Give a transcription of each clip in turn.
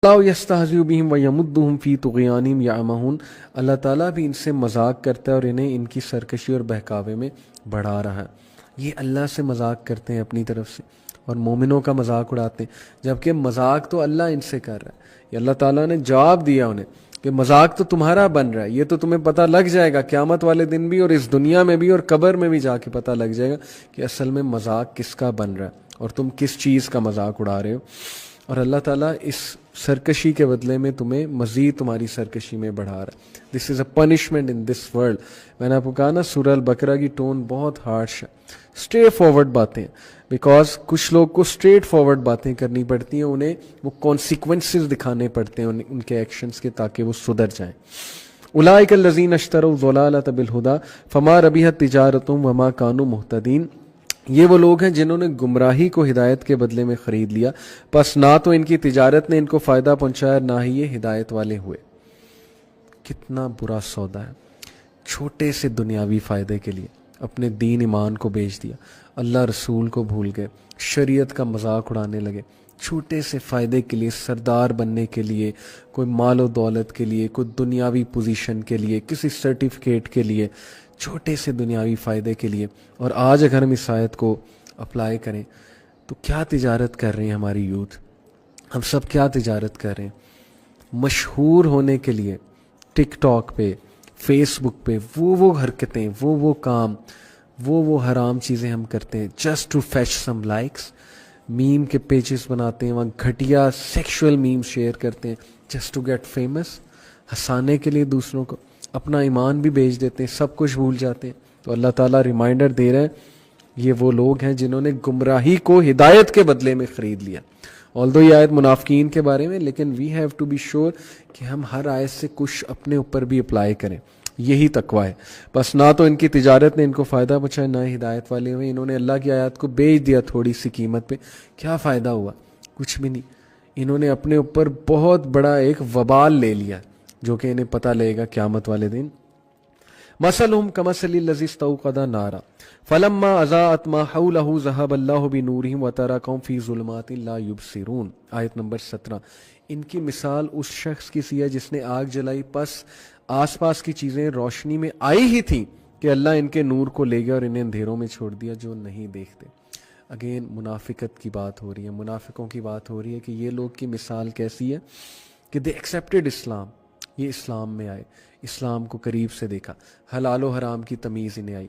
اللہ یستہزئ بہم ویمدہم فی طغیانہم یعمہون، اللہ تعالیٰ بھی ان سے مذاق کرتا ہے اور انہیں ان کی سرکشی اور بہکاوے میں بڑھا رہا ہے۔ یہ اللہ سے مذاق کرتے ہیں اپنی طرف سے اور مومنوں کا مذاق اڑاتے ہیں، جبکہ مذاق تو اللہ ان سے کر رہا ہے۔ یہ اللہ تعالیٰ نے جواب دیا انہیں کہ مذاق تو تمہارا بن رہا ہے، یہ تو تمہیں پتہ لگ جائے گا قیامت والے دن بھی، اور اس دنیا میں بھی اور قبر میں بھی جا کے پتہ لگ جائے گا کہ اصل میں مذاق کس کا بن رہا ہے اور تم کس چیز کا مذاق اڑا رہے ہو۔ اور اللہ تعالیٰ اس سرکشی کے بدلے میں تمہیں مزید تمہاری سرکشی میں بڑھا رہا ہے۔ This is a punishment in this world. میں نے آپ کو کہا نا سورہ البقرہ کی ٹون بہت ہارش ہے، اسٹریٹ فارورڈ باتیں، بیکاز کچھ لوگ کو اسٹریٹ فارورڈ باتیں کرنی پڑتی ہیں، انہیں وہ کانسیکوینسز دکھانے پڑتے ہیں ان کے ایکشنز کے، تاکہ وہ سدھر جائیں۔ اولئک الذین اشتروا الضلالۃ بالہدی فما ربحت تجارتہم وما کانوا مہتدین، یہ وہ لوگ ہیں جنہوں نے گمراہی کو ہدایت کے بدلے میں خرید لیا، پس نہ تو ان کی تجارت نے ان کو فائدہ پہنچایا نہ ہی یہ ہدایت والے ہوئے۔ کتنا برا سودا ہے، چھوٹے سے دنیاوی فائدے کے لیے اپنے دین ایمان کو بیچ دیا، اللہ رسول کو بھول گئے، شریعت کا مذاق اڑانے لگے، چھوٹے سے فائدے کے لیے، سردار بننے کے لیے، کوئی مال و دولت کے لیے، کوئی دنیاوی پوزیشن کے لیے، کسی سرٹیفکیٹ کے لیے، چھوٹے سے دنیاوی فائدے کے لیے۔ اور آج اگر ہم اس آیت کو اپلائی کریں تو کیا تجارت کر رہے ہیں ہماری یوتھ؟ ہم سب کیا تجارت کر رہے ہیں؟ مشہور ہونے کے لیے ٹک ٹاک پہ، فیس بک پہ وہ حرکتیں، وہ کام، وہ حرام چیزیں ہم کرتے ہیں just to fetch some likes. Meme کے پیجز بناتے ہیں، وہاں گھٹیا سیکشول میم شیئر کرتے ہیں جسٹ ٹو گیٹ فیمس، ہنسانے کے لیے دوسروں کو، اپنا ایمان بھی بیچ دیتے ہیں، سب کچھ بھول جاتے ہیں۔ تو اللہ تعالیٰ ریمائنڈر دے رہے ہیں یہ وہ لوگ ہیں جنہوں نے گمراہی کو ہدایت کے بدلے میں خرید لیا۔ آلدو یہ آیت منافقین کے بارے میں، لیکن we have to be sure کہ ہم ہر آیت سے کچھ اپنے اوپر بھی اپلائی کریں، یہی تقویٰ ہے۔ بس نہ تو ان کی تجارت نے ان کو فائدہ پہنچایا نہ ہدایت والے ہوئے، انہوں نے اللہ کی آیات کو بیچ دیا تھوڑی سی قیمت پہ، کیا فائدہ ہوا؟ کچھ بھی نہیں۔ انہوں نے اپنے اوپر بہت بڑا ایک وبال لے لیا جو کہ انہیں پتہ لگے گا قیامت والے دن۔ مثلهم كمثل الذي استوقد نارا فلما اضاءت ما حوله ذهب الله بنورهم وتركهم في ظلمات لا يبصرون۔ آیت نمبر 17۔ ان کی مثال اس شخص کی سی ہے جس نے آگ جلائی، پس آس پاس کی چیزیں روشنی میں آئی ہی تھیں کہ اللہ ان کے نور کو لے گیا اور انہیں اندھیروں میں چھوڑ دیا جو نہیں دیکھتے۔ اگین منافقت کی بات ہو رہی ہے، منافقوں کی بات ہو رہی ہے کہ یہ لوگ کی مثال کیسی ہے کہ دے ایکسیپٹڈ اسلام، یہ اسلام میں آئے، اسلام کو قریب سے دیکھا، حلال و حرام کی تمیز انہیں آئی،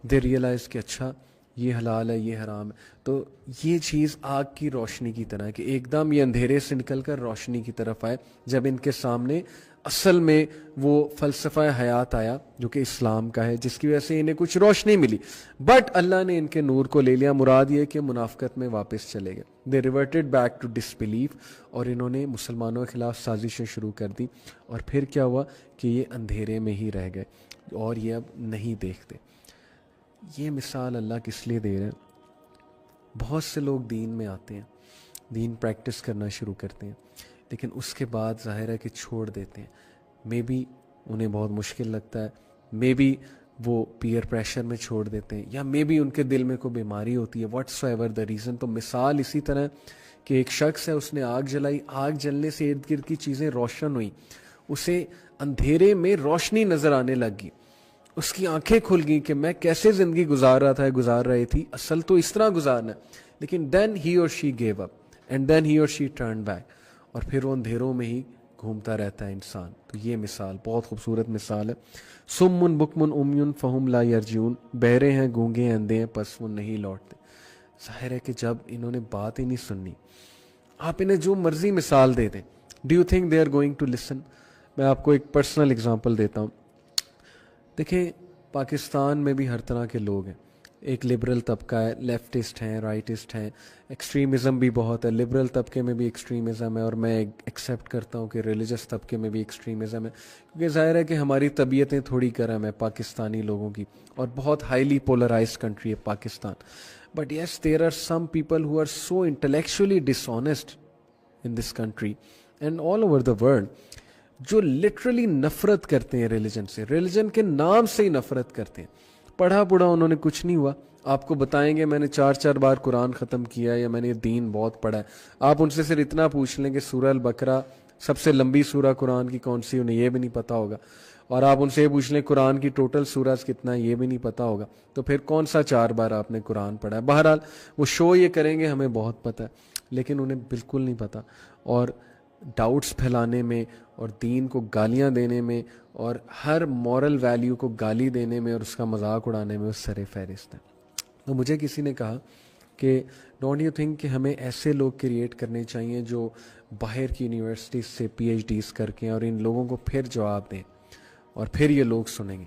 دے ریئلائز کہ اچھا یہ حلال ہے یہ حرام ہے۔ تو یہ چیز آگ کی روشنی کی طرح ہے کہ ایک دم یہ اندھیرے سے نکل کر روشنی کی طرف آئے، جب ان کے سامنے اصل میں وہ فلسفہ حیات آیا جو کہ اسلام کا ہے، جس کی وجہ سے انہیں کچھ روشنی ملی، بٹ اللہ نے ان کے نور کو لے لیا۔ مراد یہ کہ منافقت میں واپس چلے گئے، دے ریورٹڈ بیک ٹو ڈسبلیف، اور انہوں نے مسلمانوں کے خلاف سازشیں شروع کر دی، اور پھر کیا ہوا کہ یہ اندھیرے میں ہی رہ گئے اور یہ اب نہیں دیکھتے۔ یہ مثال اللہ کس لیے دے رہے ہیں؟ بہت سے لوگ دین میں آتے ہیں، دین پریکٹس کرنا شروع کرتے ہیں، لیکن اس کے بعد ظاہر ہے کہ چھوڑ دیتے ہیں۔ مے بی انہیں بہت مشکل لگتا ہے، مے بی وہ پیئر پریشر میں چھوڑ دیتے ہیں، یا مے بی ان کے دل میں کوئی بیماری ہوتی ہے، واٹس ایور دا ریزن۔ تو مثال اسی طرح کہ ایک شخص ہے، اس نے آگ جلائی، آگ جلنے سے ارد گرد کی چیزیں روشن ہوئیں، اسے اندھیرے میں روشنی نظر آنے لگی، اس کی آنکھیں کھل گئیں کہ میں کیسے زندگی گزار رہی تھی، اصل تو اس طرح گزارنا ہے، لیکن دین ہی اور شی گیو اپ اینڈ دین ہی اور شی ٹرن بیک، اور پھر وہ اندھیروں میں ہی گھومتا رہتا ہے انسان۔ تو یہ مثال بہت خوبصورت مثال ہے۔ سم بکم عمی فہم لا یرجعون، بہرے ہیں، گونگے ہیں، اندھے ہیں، پس وہ نہیں لوٹتے۔ ظاہر ہے کہ جب انہوں نے بات ہی نہیں سننی، آپ انہیں جو مرضی مثال دے دیں، do you think they are going to listen? میں آپ کو ایک پرسنل اگزامپل دیتا ہوں۔ دیکھیں پاکستان میں بھی ہر طرح کے لوگ ہیں، ایک لبرل طبقہ ہے، لیفٹسٹ ہیں، رائٹسٹ ہیں، ایکسٹریمزم بھی بہت ہے، لبرل طبقے میں بھی ایکسٹریمزم ہے، اور میں ایکسیپٹ کرتا ہوں کہ ریلیجس طبقے میں بھی ایکسٹریمزم ہے، کیونکہ ظاہر ہے کہ ہماری طبیعتیں تھوڑی گرم ہیں پاکستانی لوگوں کی، اور بہت ہائیلی پولرائزڈ کنٹری ہے Pakistan. But yes there are some people who are so intellectually dishonest in this country and all over the world, جو لٹرلی نفرت کرتے ہیں ریلیجن سے، ریلیجن کے نام سے ہی نفرت کرتے ہیں، پڑھا پڑھا انہوں نے کچھ نہیں ہوا. آپ کو بتائیں گے میں نے 4 بار قرآن ختم کیا ہے یا میں نے دین بہت پڑھا ہے. آپ ان سے صرف اتنا پوچھ لیں کہ سورہ البقرہ سب سے لمبی سورہ قرآن کی کون سی, انہیں یہ بھی نہیں پتا ہوگا. اور آپ ان سے یہ پوچھ لیں قرآن کی ٹوٹل سورہ کتنا ہے, یہ بھی نہیں پتا ہوگا. تو پھر کون سا 4 بار آپ نے قرآن پڑھا ہے. بہرحال وہ شو یہ کریں گے ہمیں بہت پتہ ہے, لیکن انہیں بالکل نہیں پتہ. اور ڈاؤٹس پھیلانے میں اور دین کو گالیاں دینے میں اور ہر مورل ویلیو کو گالی دینے میں اور اس کا مذاق اڑانے میں وہ سر فہرست ہے. تو مجھے کسی نے کہا کہ ڈونٹ یو تھنک کہ ہمیں ایسے لوگ کریٹ کرنے چاہیے جو باہر کی یونیورسٹیز سے پی ایچ ڈیز کر کے اور ان لوگوں کو پھر جواب دیں اور پھر یہ لوگ سنیں گے.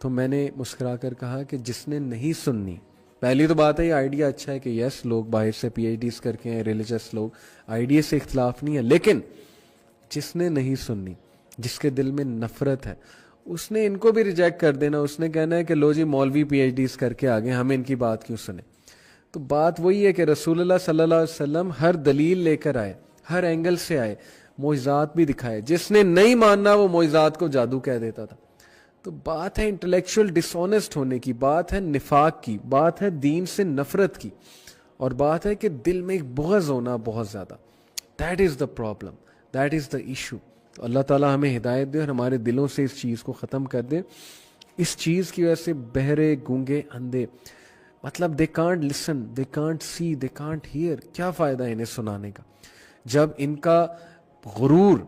تو میں نے مسکرا کر کہا کہ جس نے نہیں سننی, پہلی تو بات ہے یہ آئیڈیا اچھا ہے کہ یس لوگ باہر سے پی ایچ ڈیز کر کے ہیں, ریلیجس لوگ, آئیڈیا سے اختلاف نہیں ہے, لیکن جس نے نہیں سننی, جس کے دل میں نفرت ہے, اس نے ان کو بھی ریجیکٹ کر دینا. اس نے کہنا ہے کہ لو جی مولوی پی ایچ ڈیز کر کے آگے, ہمیں ان کی بات کیوں سنیں. تو بات وہی ہے کہ رسول اللہ صلی اللہ علیہ وسلم ہر دلیل لے کر آئے, ہر اینگل سے آئے, معجزات بھی دکھائے. جس نے نہیں ماننا وہ معجزات کو جادو کہہ دیتا تھا. تو بات ہے انٹلیکچوئل ڈس آنیسٹ ہونے کی, بات ہے نفاق کی, بات ہے دین سے نفرت کی, اور بات ہے کہ دل میں ایک بغض ہونا بہت زیادہ. That is the problem, that is the issue. تو اللہ تعالیٰ ہمیں ہدایت دے اور ہمارے دلوں سے اس چیز کو ختم کر دے. اس چیز کی وجہ سے بہرے, گونگے, اندھے, مطلب they can't listen, they can't see, they can't hear. کیا فائدہ انہیں سنانے کا جب ان کا غرور,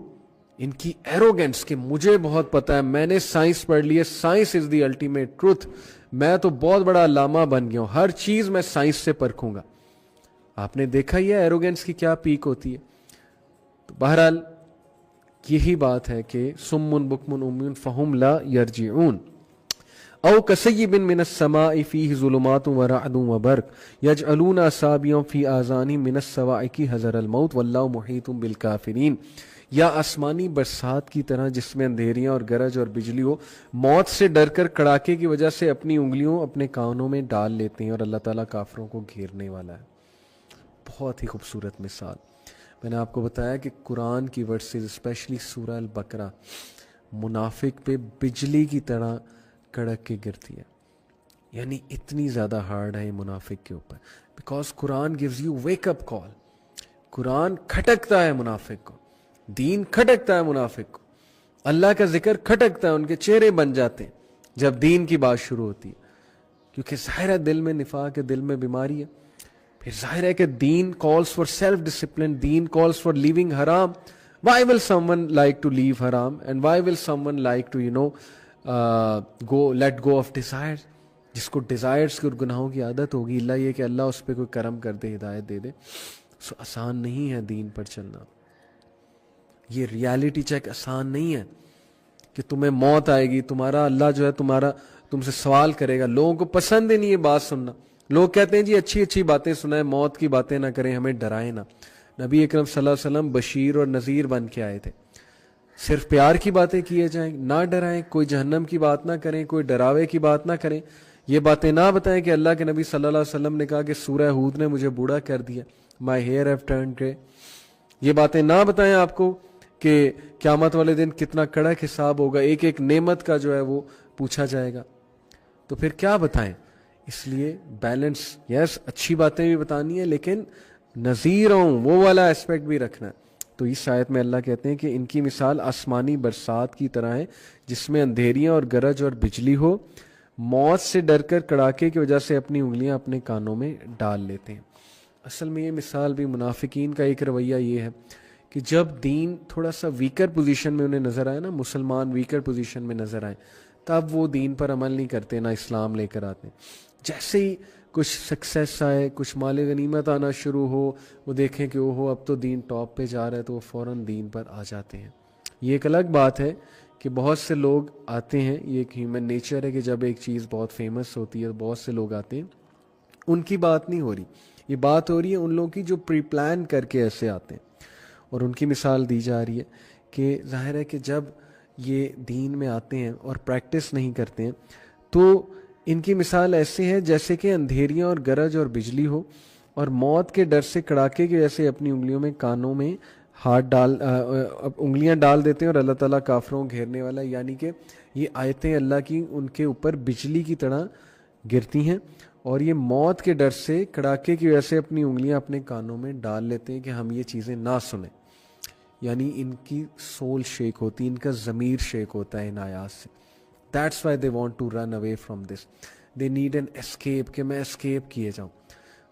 ان کی ایروگنس کہ مجھے بہت پتہ ہے, میں نے سائنس پڑھ لی ہے, science is the ultimate truth, میں تو بہت بڑا علامہ بن گیا ہوں, ہر چیز میں سائنس سے پرکھوں گا. آپ نے دیکھا ہی ہے ایروگنس کی کیا پیک ہوتی ہے. تو بہرحال یہی بات ہے کہ سمن بکمن عمیٌ فہم لا یرجعون او کصیب من السماء فیہ ظلمات ورعد وبرق یجعلون اصابعهم فی آذانہم من الصواعق حذر الموت واللہ محیط بالکافرین. یا آسمانی برسات کی طرح جس میں اندھیریاں اور گرج اور بجلی ہو, موت سے ڈر کر کڑاکے کی وجہ سے اپنی انگلیوں اپنے کانوں میں ڈال لیتے ہیں, اور اللہ تعالیٰ کافروں کو گھیرنے والا ہے. بہت ہی خوبصورت مثال. میں نے آپ کو بتایا کہ قرآن کی ورسز اسپیشلی سورہ البقرہ منافق پہ بجلی کی طرح کڑک کے گرتی ہے. یعنی اتنی زیادہ ہارڈ ہے یہ منافق کے اوپر, because Quran gives you wake up call. قرآن کھٹکتا ہے منافق کو, دین کھٹکتا ہے منافق کو, اللہ کا ذکر کھٹکتا ہے, ان کے چہرے بن جاتے ہیں جب دین کی بات شروع ہوتی ہے, کیونکہ ظاہر ہے دل میں نفاق ہے, دل میں بیماری ہے. پھر ظاہر ہے کہ دین calls for self discipline, then calls for leaving haram. Why will someone like to leave haram and why will someone like to let go of desires. جس کو ڈیزائرز کی اور گناہوں کی عادت ہوگی, اللہ یہ کہ اللہ اس پہ کوئی کرم کر دے, ہدایت دے دے. سو آسان نہیں ہے دین پر چلنا. یہ ریالٹی چیک آسان نہیں ہے کہ تمہیں موت آئے گی, تمہارا اللہ جو ہے تم سے سوال کرے گا. لوگوں کو پسند ہی نہیں یہ بات سننا. لوگ کہتے ہیں جی اچھی اچھی باتیں سنائیں, موت کی باتیں نہ کریں, ہمیں ڈرائیں نہ. نبی اکرم صلی اللہ علیہ وسلم بشیر اور نذیر بن کے آئے تھے. صرف پیار کی باتیں کیے جائیں, نہ ڈرائیں, کوئی جہنم کی بات نہ کریں, کوئی ڈراوے کی بات نہ کریں. یہ باتیں نہ بتائیں کہ اللہ کے نبی صلی اللہ علیہ وسلم نے کہا کہ سورہ ہود نے مجھے بوڑھا کر دیا, مائی ہیئر ہیو ٹرنڈ گرے. یہ باتیں نہ بتائیں آپ کو کہ قیامت والے دن کتنا کڑک حساب ہوگا, ایک ایک نعمت کا جو ہے وہ پوچھا جائے گا. تو پھر کیا بتائیں. اس لیے بیلنس, یس اچھی باتیں بھی بتانی ہیں لیکن نذیر ہوں وہ والا اسپیکٹ بھی رکھنا ہے. تو اس آیت میں اللہ کہتے ہیں کہ ان کی مثال آسمانی برسات کی طرح ہے جس میں اندھیریاں اور گرج اور بجلی ہو, موت سے ڈر کر کڑاکے کی وجہ سے اپنی انگلیاں اپنے کانوں میں ڈال لیتے ہیں. اصل میں یہ مثال بھی منافقین کا ایک رویہ یہ ہے کہ جب دین تھوڑا سا ویکر پوزیشن میں انہیں نظر آئے نا, مسلمان ویکر پوزیشن میں نظر آئے, تب وہ دین پر عمل نہیں کرتے, نہ اسلام لے کر آتے. جیسے ہی کچھ سکسیس آئے, کچھ مال غنیمت آنا شروع ہو, وہ دیکھیں کہ اوہو اب تو دین ٹاپ پہ جا رہا ہے, تو وہ فوراً دین پر آ جاتے ہیں. یہ ایک الگ بات ہے کہ بہت سے لوگ آتے ہیں, یہ ایک ہیومن نیچر ہے کہ جب ایک چیز بہت فیمس ہوتی ہے بہت سے لوگ آتے ہیں. ان کی بات نہیں ہو رہی, یہ بات ہو رہی ہے ان لوگوں کی جو پری پلان کر کے ایسے آتے ہیں. اور ان کی مثال دی جا رہی ہے کہ ظاہر ہے کہ جب یہ دین میں آتے ہیں اور پریکٹس نہیں کرتے ہیں تو ان کی مثال ایسے ہے جیسے کہ اندھیریاں اور گرج اور بجلی ہو, اور موت کے ڈر سے کڑاکے کی وجہ سے اپنی انگلیوں میں کانوں میں انگلیاں ڈال دیتے ہیں, اور اللہ تعالیٰ کافروں کو گھیرنے والا ہے. یعنی کہ یہ آیتیں اللہ کی ان کے اوپر بجلی کی طرح گرتی ہیں اور یہ موت کے ڈر سے کڑاکے کی وجہ سے اپنی انگلیاں اپنے کانوں میں ڈال لیتے ہیں کہ ہم یہ چیزیں نہ سنیں. یعنی ان کی سول شیک ہوتی ہے, ان کا ضمیر شیک ہوتا ہے ان آیات سے. That's why they want to run away from this. They need an escape, کہ میں اسکیپ کیے جاؤں.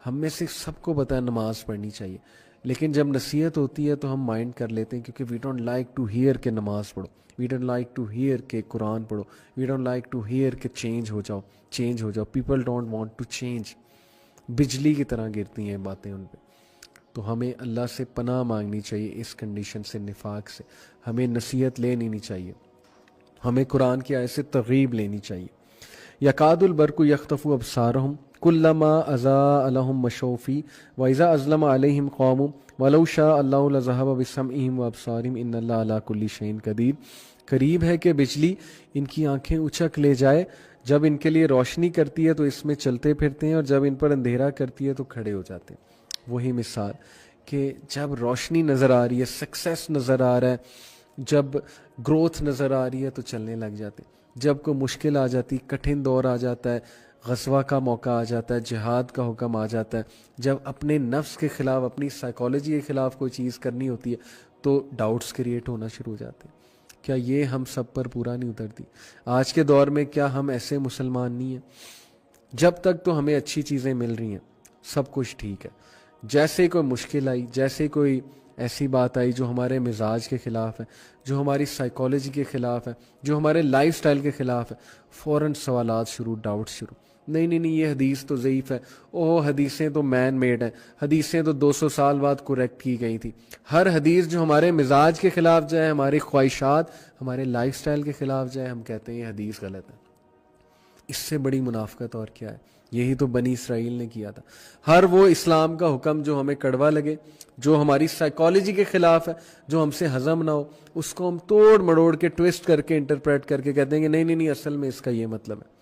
ہم میں سے سب کو پتہ ہے نماز پڑھنی چاہیے, لیکن جب نصیحت ہوتی ہے تو ہم مائنڈ کر لیتے ہیں, کیونکہ we don't like to hear کہ نماز پڑھو, we don't like to hear کہ قرآن پڑھو, we don't like to hear کہ چینج ہو جاؤ. People don't want to change. بجلی کی طرح گرتی ہیں باتیں ان پہ. تو ہمیں اللہ سے پناہ مانگنی چاہیے اس کنڈیشن سے, نفاق سے. ہمیں نصیحت لینی نہیں چاہیے, ہمیں قرآن کی آیت سے ترغیب لینی چاہیے. یکاد البرق یخطف ابصارہم کلما اضاء لهم مشوا فیہ واذا اظلم علیہم قاموا ولو شاء اللہ لذہب بسمعہم وابصارہم ان اللہ علی کل شیء قدیر. قریب ہے کہ بجلی ان کی آنکھیں اچک لے جائے, جب ان کے لیے روشنی کرتی ہے تو اس میں چلتے پھرتے ہیں, اور جب ان پر اندھیرا کرتی ہے تو کھڑے ہو جاتے ہیں. وہی مثال کہ جب روشنی نظر آ رہی ہے, سکسیس نظر آ رہا ہے, جب گروتھ نظر آ رہی ہے تو چلنے لگ جاتے ہیں. جب کوئی مشکل آ جاتی, کٹھن دور آ جاتا ہے, غزوہ کا موقع آ جاتا ہے, جہاد کا حکم آ جاتا ہے, جب اپنے نفس کے خلاف, اپنی سائیکالوجی کے خلاف کوئی چیز کرنی ہوتی ہے تو ڈاؤٹس کریٹ ہونا شروع ہو جاتے ہیں. کیا یہ ہم سب پر پورا نہیں اترتی؟ آج کے دور میں کیا ہم ایسے مسلمان نہیں ہیں؟ جب تک تو ہمیں اچھی چیزیں مل رہی ہیں سب کچھ ٹھیک ہے. جیسے کوئی مشکل آئی, جیسے کوئی ایسی بات آئی جو ہمارے مزاج کے خلاف ہے, جو ہماری سائیکالوجی کے خلاف ہے, جو ہمارے لائف سٹائل کے خلاف ہے, فوراً سوالات شروع, ڈاؤٹ شروع. نہیں یہ حدیث تو ضعیف ہے, حدیثیں تو مین میڈ ہیں, حدیثیں تو 200 سال بعد کریکٹ کی گئی تھی. ہر حدیث جو ہمارے مزاج کے خلاف جائے, ہماری خواہشات, ہمارے لائف سٹائل کے خلاف جائے, ہم کہتے ہیں یہ حدیث غلط ہے. اس سے بڑی منافقت اور کیا ہے؟ یہی تو بنی اسرائیل نے کیا تھا. ہر وہ اسلام کا حکم جو ہمیں کڑوا لگے, جو ہماری سائیکالوجی کے خلاف ہے, جو ہم سے ہضم نہ ہو, اس کو ہم توڑ مڑوڑ کے ٹویسٹ کر کے انٹرپریٹ کر کے کہتے ہیں کہ نہیں اصل میں اس کا یہ مطلب ہے.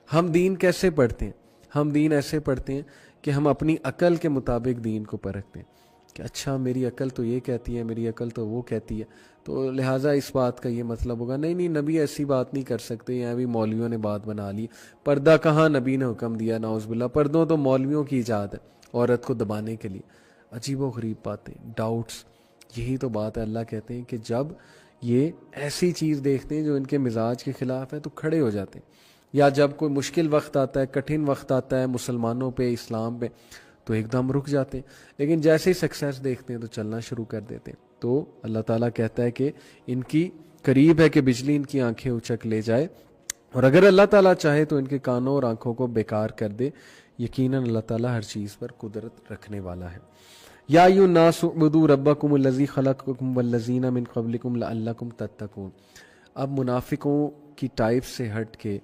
ہم دین کیسے پڑھتے ہیں؟ ہم دین ایسے پڑھتے ہیں کہ ہم اپنی عقل کے مطابق دین کو پرکھتے ہیں کہ اچھا میری عقل تو یہ کہتی ہے, میری عقل تو وہ کہتی ہے, تو لہٰذا اس بات کا یہ مطلب ہوگا. نہیں نبی ایسی بات نہیں کر سکتے, یہاں بھی مولویوں نے بات بنا لی. پردہ کہاں نبی نے حکم دیا, نعوذ باللہ. پردوں تو مولویوں کی ایجاد ہے عورت کو دبانے کے لیے. عجیب و غریب باتیں, ڈاؤٹس. یہی تو بات ہے, اللہ کہتے ہیں کہ جب یہ ایسی چیز دیکھتے ہیں جو ان کے مزاج کے خلاف ہے تو کھڑے ہو جاتے ہیں. یا جب کوئی مشکل وقت آتا ہے, کٹھن وقت آتا ہے مسلمانوں پہ, اسلام پہ, تو ایک دم رک جاتے ہیں. لیکن جیسے ہی سکسیس دیکھتے ہیں تو چلنا شروع کر دیتے ہیں. تو اللہ تعالیٰ کہتا ہے کہ ان کی قریب ہے کہ بجلی ان کی آنکھیں اچک لے جائے, اور اگر اللہ تعالیٰ چاہے تو ان کے کانوں اور آنکھوں کو بیکار کر دے. یقیناً اللہ تعالیٰ ہر چیز پر قدرت رکھنے والا ہے. یا ایھا الناس اعبدوا ربکم الذی خلقکم والذین من قبلکم لعلکم تتقون. اب منافقوں کی ٹائپ سے ہٹ کے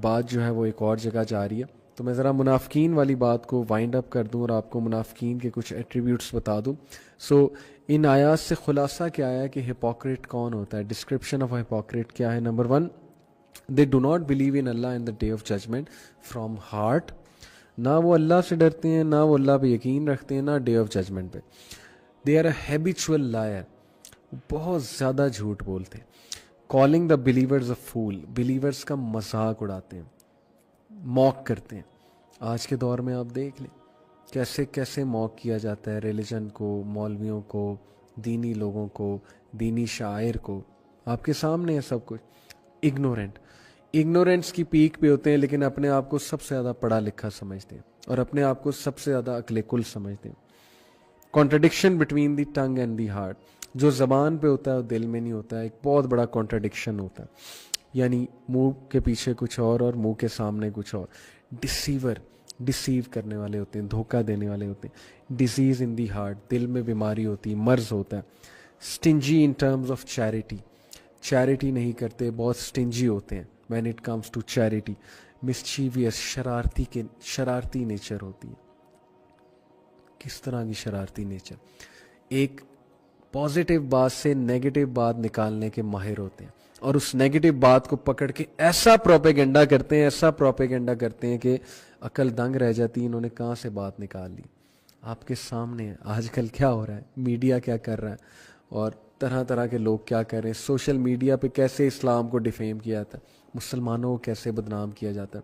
بات جو ہے وہ ایک اور جگہ جا رہی ہے. تو میں ذرا منافقین والی بات کو وائنڈ اپ کر دوں اور آپ کو منافقین کے کچھ ایٹریبیوٹس بتا دوں. ان آیات سے خلاصہ کیا ہے کہ ہپوکریٹ کون ہوتا ہے, ڈسکرپشن آف ہپوکریٹ کیا ہے. Number 1, they do not believe in Allah in the day of judgement from heart. نہ وہ اللہ سے ڈرتے ہیں, نہ وہ اللہ پہ یقین رکھتے ہیں, نہ ڈے آف ججمنٹ پہ. They are a habitual liar, بہت زیادہ جھوٹ بولتے ہیں. Calling the believers a fool, believers کا مذاق اڑاتے ہیں, موک کرتے ہیں. آج کے دور میں آپ دیکھ لیں کیسے موک کیا جاتا ہے ریلیجن کو, مولویوں کو, دینی لوگوں کو, دینی شاعر کو. آپ کے سامنے ہے سب کچھ. اگنورینس کی پیک پہ ہوتے ہیں, لیکن اپنے آپ کو سب سے زیادہ پڑھا لکھا سمجھتے ہیں اور اپنے آپ کو سب سے زیادہ عقل کل سمجھتے ہیں. Contradiction between the tongue and the heart, جو زبان پہ ہوتا ہے وہ دل میں نہیں ہوتا ہے. ایک بہت بڑا کانٹرڈکشن ہوتا ہے, یعنی منہ کے پیچھے کچھ اور منہ کے سامنے کچھ اور. ڈسیو کرنے والے ہوتے ہیں, دھوکہ دینے والے ہوتے ہیں. ڈیزیز ان دی ہارٹ, دل میں بیماری ہوتی ہے, مرض ہوتا ہے. Stingy in terms of charity نہیں کرتے, بہت اسٹنجی ہوتے ہیں when it comes to charity. Mischievous, شرارتی نیچر ہوتی ہے. کس طرح کی شرارتی نیچر؟ ایک پازیٹیو بات سے نیگیٹو بات نکالنے کے ماہر ہوتے ہیں, اور اس نیگیٹو بات کو پکڑ کے ایسا پروپیگنڈا کرتے ہیں کہ عقل دنگ رہ جاتی ہے, انہوں نے کہاں سے بات نکال لی. آپ کے سامنے ہے آج کل کیا ہو رہا ہے, میڈیا کیا کر رہا ہے, اور طرح طرح کے لوگ کیا کر رہے ہیں. سوشل میڈیا پہ کیسے اسلام کو ڈیفیم کیا جاتا ہے, مسلمانوں کو کیسے بدنام کیا جاتا ہے.